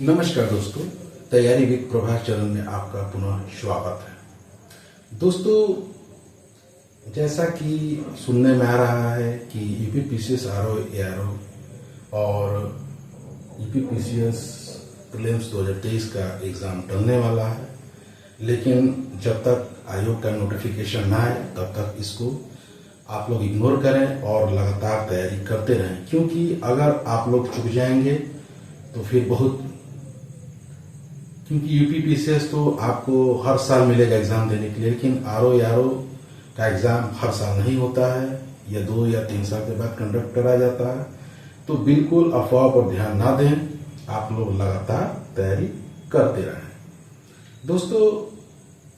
नमस्कार दोस्तों, तैयारी विद प्रभास चैनल में आपका पुनः स्वागत है। दोस्तों, जैसा कि सुनने में आ रहा है कि यूपीपीसीएस आरओ एआरओ और यूपीपीसीएस प्रीलिम्स 2023 का एग्जाम टलने वाला है, लेकिन जब तक आयोग का नोटिफिकेशन ना आए तब तक इसको आप लोग इग्नोर करें और लगातार तैयारी करते रहें, क्योंकि अगर आप लोग चुक जाएंगे तो फिर क्योंकि यूपीपीसीएस तो आपको हर साल मिलेगा एग्जाम देने के लिए, लेकिन आरओ एआरओ का एग्जाम हर साल नहीं होता है, या 2 या 3 साल के बाद कंडक्ट करा जाता है। तो बिल्कुल अफवाह पर ध्यान ना दें, आप लोग लगातार तैयारी करते रहें। दोस्तों,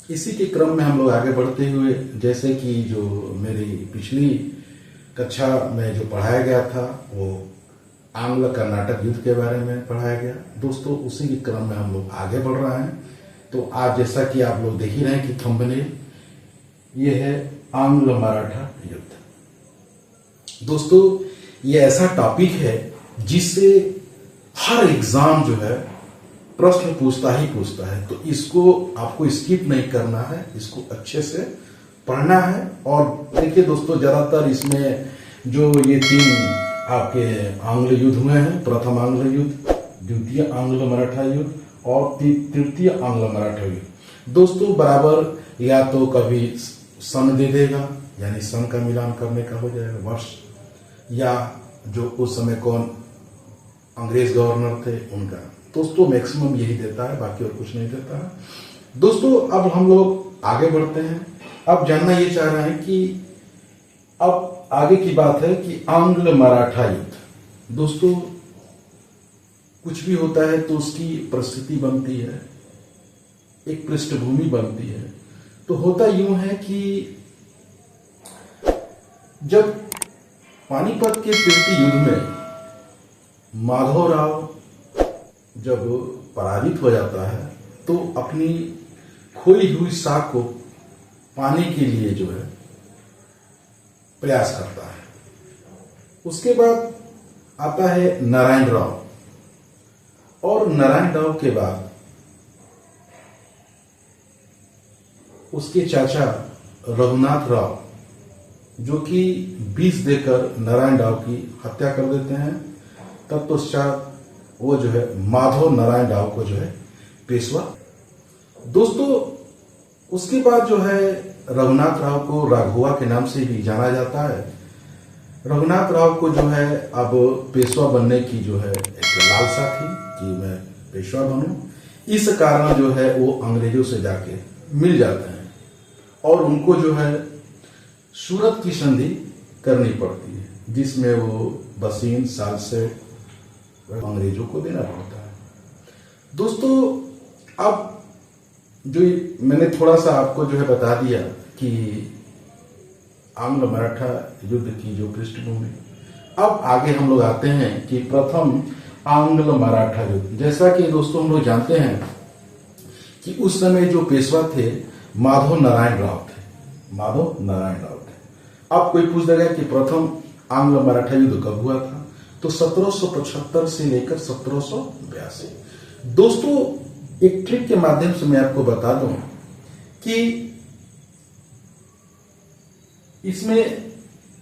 इसी के क्रम में हम लोग आगे बढ़ते हुए, जैसे कि जो मेरी पिछली कक्षा में जो पढ़ाया गया था वो आंग्ल कर्नाटक युद्ध के बारे में पढ़ाया गया। दोस्तों, उसी के क्रम में हम लोग आगे बढ़ रहे हैं। तो आज जैसा कि आप लोग देख ही रहे हैं कि थंबनेल ये है आंग्ल मराठा युद्ध। दोस्तों, ये ऐसा टॉपिक है जिससे हर एग्जाम जो है प्रश्न पूछता ही पूछता है, तो इसको आपको स्किप नहीं करना है, इसको अच्छे से पढ़ना है। और देखिए दोस्तों, ज्यादातर इसमें जो ये 3 आपके आंग्ल युद्ध हुए हैं, प्रथम आंग्ल युद्ध, द्वितीय आंग्ल मराठा युद्ध और तृतीय आंग्ल मराठा युद्ध। दोस्तों, बराबर या तो कभी सन दे देगा, यानी सन का मिलान करने का हो जाएगा वर्ष, या जो उस समय कौन अंग्रेज गवर्नर थे उनका। दोस्तों, मैक्सिमम यही देता है, बाकी और कुछ नहीं देता है। दोस्तों, अब हम लोग आगे बढ़ते हैं। अब जानना ये चाह रहे हैं कि अब आगे की बात है कि आंग्ल मराठा युद्ध। दोस्तों, कुछ भी होता है तो उसकी परिस्थिति बनती है, एक पृष्ठभूमि बनती है। तो होता यूं है कि जब पानीपत के तृतीय युद्ध में माधवराव जब पराजित हो जाता है तो अपनी खोई हुई साख को पाने के लिए जो है प्रयास करता है। उसके बाद आता है नारायण राव, और नारायण राव के बाद उसके चाचा रघुनाथ राव, जो कि 20 देकर नारायण राव की हत्या कर देते हैं। तत्पश्चात वो जो है माधव नारायण राव को जो है पेशवा। दोस्तों, उसके बाद जो है रघुनाथ राव को राघवा के नाम से भी जाना जाता है। रघुनाथ राव को जो है अब पेशवा बनने की जो है एक लालसा थी कि मैं पेशवा बनूं। इस कारण जो है वो अंग्रेजों से जाके मिल जाते हैं और उनको जो है सूरत की संधि करनी पड़ती है, जिसमें वो बसीन साल से अंग्रेजों को देना पड़ता है। दोस्तों, अब जो मैंने थोड़ा सा आपको जो है बता दिया कि आंग्ल मराठा युद्ध की जो पृष्ठभूमि, अब आगे हम लोग आते हैं कि प्रथम आंग्ल मराठा युद्ध। जैसा कि दोस्तों हम लोग जानते हैं कि उस समय जो पेशवा थे माधव नारायण राव थे, माधव नारायण राव थे। अब कोई पूछ देगा कि प्रथम आंग्ल मराठा युद्ध कब हुआ था, तो 1775 से लेकर 1782। दोस्तों, एक ट्रिक के माध्यम से मैं आपको बता दूं कि इसमें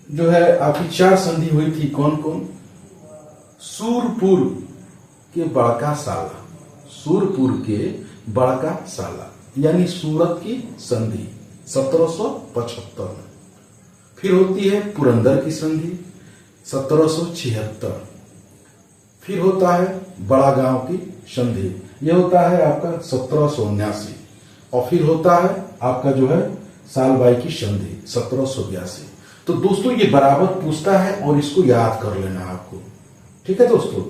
जो है आपकी 4 संधि हुई थी। कौन कौन? सूरपुर के बड़का साला, सूरपुर के बड़का साला, यानी सूरत की संधि 1775 में। फिर होती है पुरंदर की संधि 1776। फिर होता है बड़ा गांव की संधि, यह होता है आपका 1779। और फिर होता है आपका जो है सालबाई की संधि 1782। तो दोस्तों, ये बराबर पूछता है और इसको याद कर लेना आपको, ठीक है दोस्तों।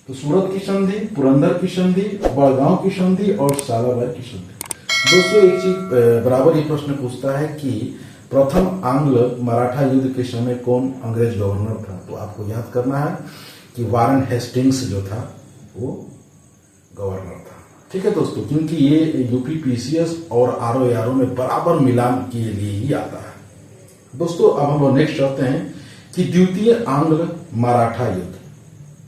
तो सूरत की संधि, पुरंदर की संधि, बड़गांव की संधि और सालाबाई की संधि। दोस्तों, एक चीज बराबर ये प्रश्न पूछता है कि प्रथम आंग्ल मराठा युद्ध के समय कौन अंग्रेज गवर्नर था, तो आपको याद करना है कि वारन हेस्टिंग्स जो था वो गवर्नर था, ठीक है दोस्तों। क्योंकि ये यूपीपीसीएस और आरओ में बराबर मिलान के लिए ही आता है। दोस्तों, अब हम लोग नेक्स्ट चलते हैं कि द्वितीय आंग्ल मराठा युद्ध।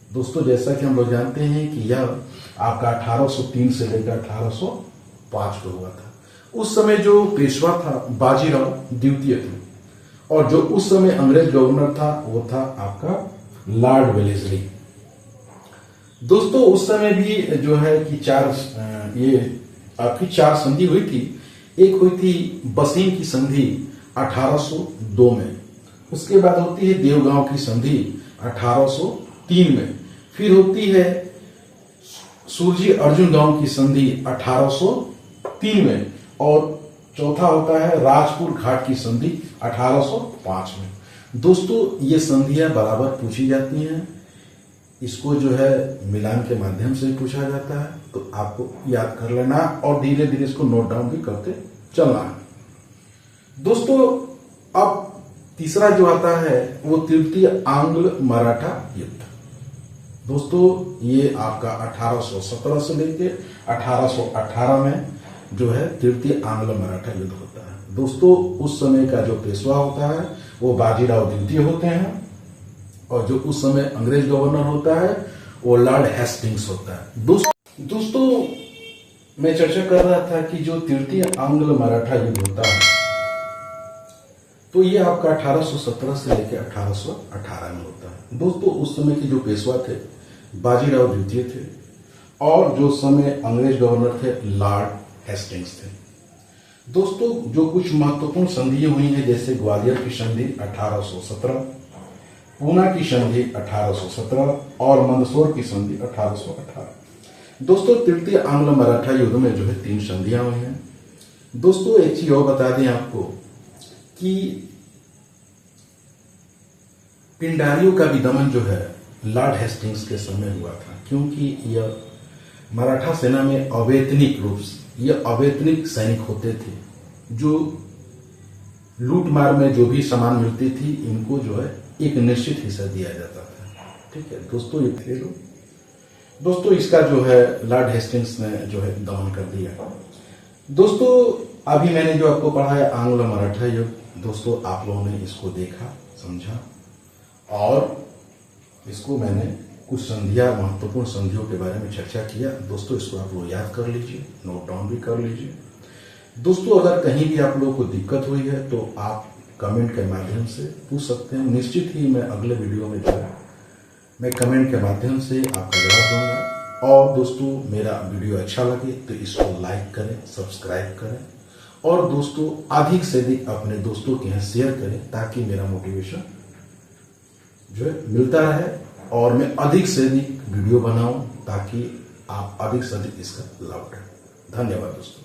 दोस्तों जैसा कि हम लोग जानते हैं कि यह आपका 1803 से लेकर 1805 को हुआ था। उस समय जो पेशवा था बाजीराव द्वितीय थे, और जो उस समय अंग्रेज गवर्नर था वो था आपका लॉर्ड वेलेस्ली। दोस्तों उस समय भी जो है कि चार संधि हुई थी। एक हुई थी बसीन की संधि 1802 में, उसके बाद होती है देवगांव की संधि 1803 में, फिर होती है सुरजी अर्जुन गांव की संधि 1803 में, और चौथा होता है राजपुर घाट की संधि 1805 में। दोस्तों ये संधियां बराबर पूछी जाती हैं, इसको जो है मिलान के माध्यम से पूछा जाता है, तो आपको याद कर लेना और धीरे धीरे इसको नोट डाउन भी करते चलना है। दोस्तों अब तीसरा जो आता है वो तृतीय आंग्ल मराठा युद्ध। दोस्तों ये आपका 1817 से लेकर 1818 में जो है तृतीय आंग्ल मराठा युद्ध होता है। दोस्तों उस समय का जो पेशवा होता है वो बाजीराव द्वितीय होते हैं, और जो उस समय अंग्रेज गवर्नर होता है वो लॉर्ड हेस्टिंग्स होता है। दोस्तों मैं चर्चा कर रहा था कि जो तृतीय आंग्ल मराठा युद्ध होता है तो ये आपका 1817 से लेकर 1818 में होता है। दोस्तों उस समय के जो पेशवा थे बाजीराव द्वितीय थे, और जो समय अंग्रेज गवर्नर थे लॉर्ड हेस्टिंग्स थे। दोस्तों जो कुछ महत्वपूर्ण संधियां हुई हैं, जैसे ग्वालियर की संधि 1817, पूना की संधि 1817 और मंदसौर की संधि 1818। दोस्तों तृतीय आंग्ल मराठा युद्ध में जो है 3 संधियां हुई हैं। दोस्तों एक चीज और बता दें आपको कि पिंडारियों का भी दमन जो है लॉर्ड हेस्टिंग्स के समय हुआ था, क्योंकि यह मराठा सेना में अवैतनिक रूप से ये अवैतनिक सैनिक होते थे, जो लूट मार में जो भी सामान मिलती थी इनको जो है एक निश्चित हिस्सा दिया जाता था। ठीक है दोस्तों, ये थे लोग। दोस्तों इसका जो है लॉर्ड हेस्टिंग्स ने जो है दमन कर दिया। दोस्तों अभी मैंने जो आपको पढ़ाया आंग्ल मराठा युद्ध, दोस्तों आप लोगों ने इसको देखा समझा, और इसको मैंने कुछ संधियां महत्वपूर्ण संधियों के बारे में चर्चा किया। दोस्तों इसको आप लोग याद कर लीजिए, नोट डाउन भी कर लीजिए। दोस्तों अगर कहीं भी आप लोगों को दिक्कत हुई है तो आप कमेंट के माध्यम से पूछ सकते हैं। निश्चित ही मैं अगले वीडियो में जो है मैं कमेंट के माध्यम से आपका जवाब दूंगा। और दोस्तों मेरा वीडियो अच्छा लगे तो इसको लाइक करें, सब्सक्राइब करें, और दोस्तों अधिक से अधिक अपने दोस्तों के यहाँ शेयर करें, ताकि मेरा मोटिवेशन जो है मिलता रहे और मैं अधिक से अधिक वीडियो बनाऊं, ताकि आप अधिक से अधिक इसका लाभ उठाएं। धन्यवाद दोस्तों।